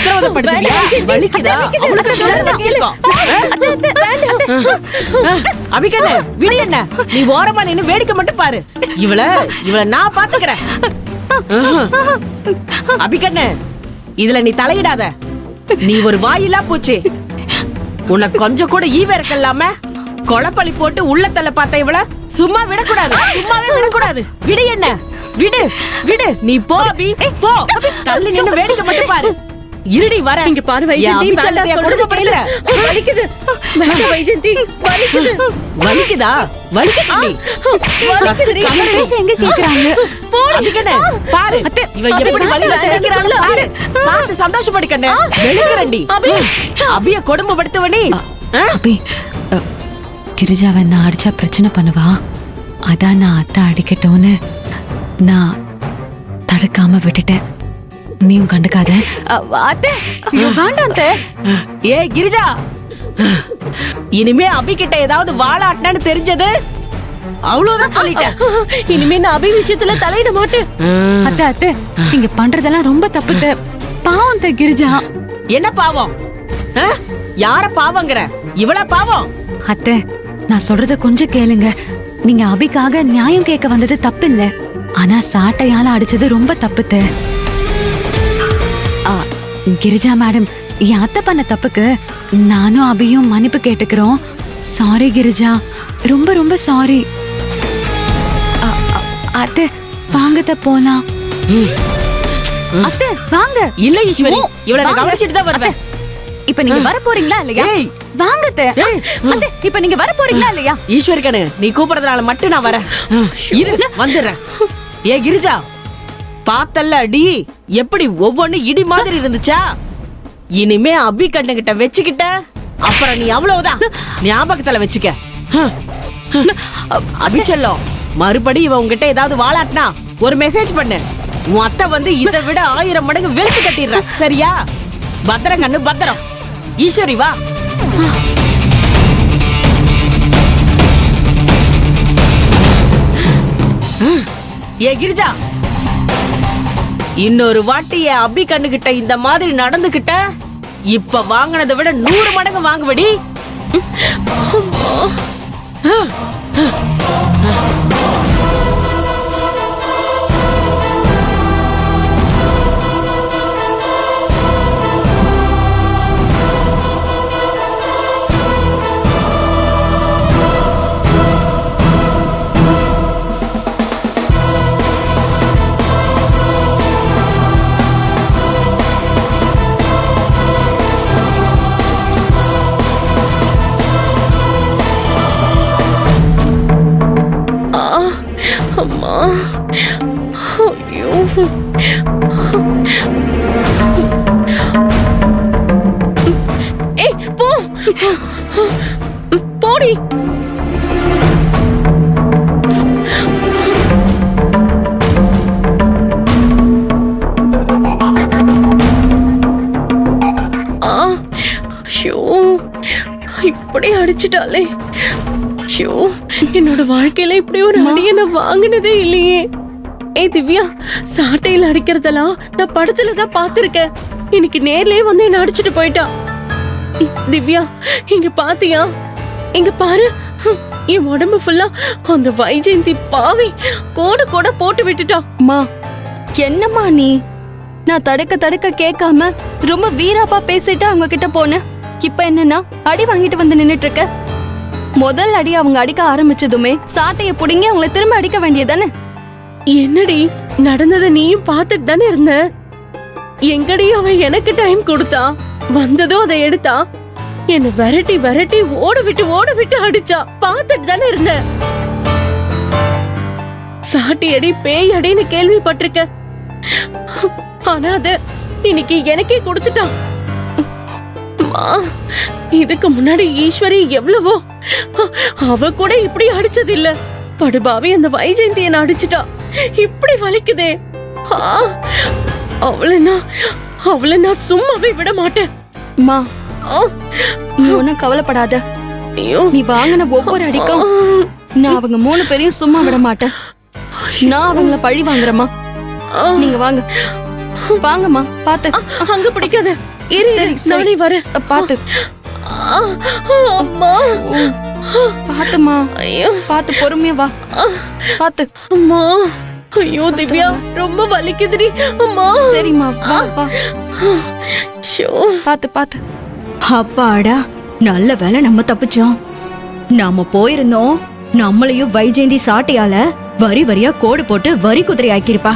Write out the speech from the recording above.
சித்திரவதைப்படுத்துறியா? வலிக்குதா? அவளுக்கு சுகர் வச்சிருக்கோம். அபிகண்ணே விடு என்ன, நீ ஓரமா நின்னு வேடிக்கை மட்டும் பாரு. இவள நான் பாத்துக்கிறேன். அபிகண்ணே இதுல நீ தலையிடாத. நீ ஒரு வாயிலா போச்சு. உனக்கு கொஞ்சம் கூட ஈவ இருக்கலாம கொலப்பழி போட்டு உள்ளத்தள்ள பார்த்த இவள சும்மா விடக்கூடாது. சும்மாவே விடக்கூடாது. விடு என்ன, விடு விடு. நீ போ அபி, போ. தள்ளி நின்னு வேடிக்கை மட்டும் பாரு. இருடி வர. இங்க பாரு வைஜெயந்தி, வேண்டாம் சொல்றது கேளு. வலிக்குது. வேண்டாம் வைஜெயந்தி, வலிக்குது. வலிக்குதா? வலிக்குது. வலிக்குது. கமரேஜ் எங்க கேக்குறாங்க? போடி அபிகண்ணே பாரு. இவ எப்படி வலில கேக்குறாங்க பாரு. பார்த்து சந்தோஷப்படு. வெளுக்கறண்டி. அபிய கொடுமைப்படுத்துவனே. அபி கிரிஜாவை நான் அடிச்சா பிரச்சனை பண்ணுவா. அதான் நான் அத்தை அடிக்கட்டோன்னு நான் தடுக்காம விட்டுட்டேன். நீயும் கண்டுக்காத. ஏய் கிரிஜா, இனிமே அபி கிட்ட ஏதாவது வாளாட்டினு தெரிஞ்சது அவ்வளவுதான் சொல்லிட்டேன். இனிமே நான் அபி விஷயத்துல தலையிட மாட்டேன். அத்தை அத்தை நீங்க பண்றதெல்லாம் ரொம்ப தப்பு. பாவம் கிரிஜா. என்ன பாவம்? யார பாவங்கிற? இவளா பாவம்? அத்தை நான் சொல்றத கொஞ்சம் கேளுங்க. நீங்க அபிக்காக நியாயம் கேட்க வந்தது தப்பு இல்ல. ஆனா சாட்டையால அடிச்சது ரொம்ப தப்புத்த. கிரிஜா மேடம், என் அத்தை பண்ண தப்புக்கு நானும் அபியும் மன்னிப்பு கேட்டுக்கிறோம். சாரி கிரிஜா, ரொம்ப ரொம்ப சாரி. அத்தை வாங்கத்த போலாம். அத்தை வாங்க. இல்ல ஈஸ்வரி, இவள நான் கவனிச்சிட்டு தான் வருவேன். இப்ப நீங்க வர போறீங்களா இல்லையா? வாங்கத்த. அத்தை இப்ப நீங்க வர போறீங்களா இல்லையா? ஈஸ்வரி கண்ணு, நீ கூப்பிடுறதுனால மட்டும் நான் வரேன். இரு வந்துடுறேன். ஏ கிரிஜா, பாத்தல்ல அடி எப்படி ஒவ்வொன்னு இடி மாதிரி இருந்துச்சா? இனிமே அபி கண்ணு கிட்ட வச்சுக்கிட்ட அப்புறம் நீ அவ்வளவுதான். ஞாபகத்துல வச்சுக்க. அபி செல்லம், மறுபடி இவ உங்ககிட்ட ஏதாவது வாளாட்டினா ஒரு மெசேஜ் பண்ணு. உன் அத்தை வந்து இதை விட 1000 மடங்கு வெளுத்து கட்டிடுற. சரியா? பத்திரம் கண்ணு பத்திரம். ஈஸ்வரி வா. ஏ கிரிஜா, இன்னொரு வாட்டி என் அபி கண்ணுகிட்ட இந்த மாதிரி நடந்துகிட்ட இப்ப வாங்கினதை விட 100 மடங்கு வாங்குவடி. அம்மா, ஐயோ. ஏய் போ, போடி. இப்படி அடிச்சிட்டாலே. என்னோட வாழ்க்கையில இப்படி ஒரு அடியை நான் வாங்கினதே இல்லையே. ஏய் திவ்யா, சாட்டையில அடிக்கிறதெல்லாம் நான் படத்துல தான் பாத்திருக்கேன். இன்னைக்கு நேர்லயே வந்து என்ன அடிச்சுட்டு போயிட்டா. திவ்யா இங்க பாத்தியா? இங்க பாரு, என் உடம்பு ஃபுல்லா அந்த வைஜெயந்தி பாவி கோடு கோட போட்டு விட்டுட்டா. மா என்னம்மா நீ? நான் தடுக்க கேட்காம ரொம்ப வீராப்பா பேசிட்டு அவங்க கிட்ட போனேன். இப்ப என்னன்னா அடி வாங்கிட்டு வந்து நின்னுட்டு இருக்க. முதல் அடி அவங்க அடிக்க ஆரம்பிச்சதுமே சாட்டைய புடிங்க அவங்கள திரும்ப அடிக்க வேண்டியதானே? என்னடி நடந்ததை நீயும் பார்த்துட்டு தானே இருந்த? எங்கடி அவன் எனக்கு டைம் கொடுத்தா? வந்ததும் அதை எடுத்தா என்ன விரட்டி ஓட விட்டு அடிச்சா. பார்த்துட்டு தானே இருந்த. சாட்டி அடி பேய் அடின்னு கேள்விப்பட்டிருக்க. ஆனா அத இன்னைக்கு எனக்கே கொடுத்துட்டான். இதுக்கு முன்னாடி ஈஸ்வரி எவ்வளவோ, அவ கூட இப்படி அடிச்சது இல்ல. படுபாவி அந்த வைஜெயந்தி என்ன அடிச்சுட்டா. இப்படி வலிக்குதே. அவளை நான் சும்மாவே விட மாட்டேன். மா நீ ஒன்னும் கவலைப்படாத. நீ வாங்கின ஒவ்வொரு அடிக்கும் நான் அவங்க 3 பேரையும் சும்மா விட மாட்டேன். நான் அவங்கள பழி வாங்குறேம்மா. நீங்க வாங்க. வாங்கம்மா பாத்து அங்க பிடிக்காத. இரு, சரி, இரு, சரி. நானே வரேன். பாத்து அம்மா, பாத்துமா ஐயோ, பாத்து பொறுமையா வா பாத்து. அம்மா, ஐயோ திவ்யா, ரொம்ப வலிக்குதுடி. அம்மா, சரிம்மா வா வா ஷோ. பாத்து பாத்து. அப்பாடா, நல்ல வேளை நம்ம தப்பிச்சோம். நாம போயிருந்தோம், நம்மளையும் வைஜெயந்தி சாட்டையால வரி வரியா கோடு போட்டு வரி குதிரை ஆக்கிருப்பா.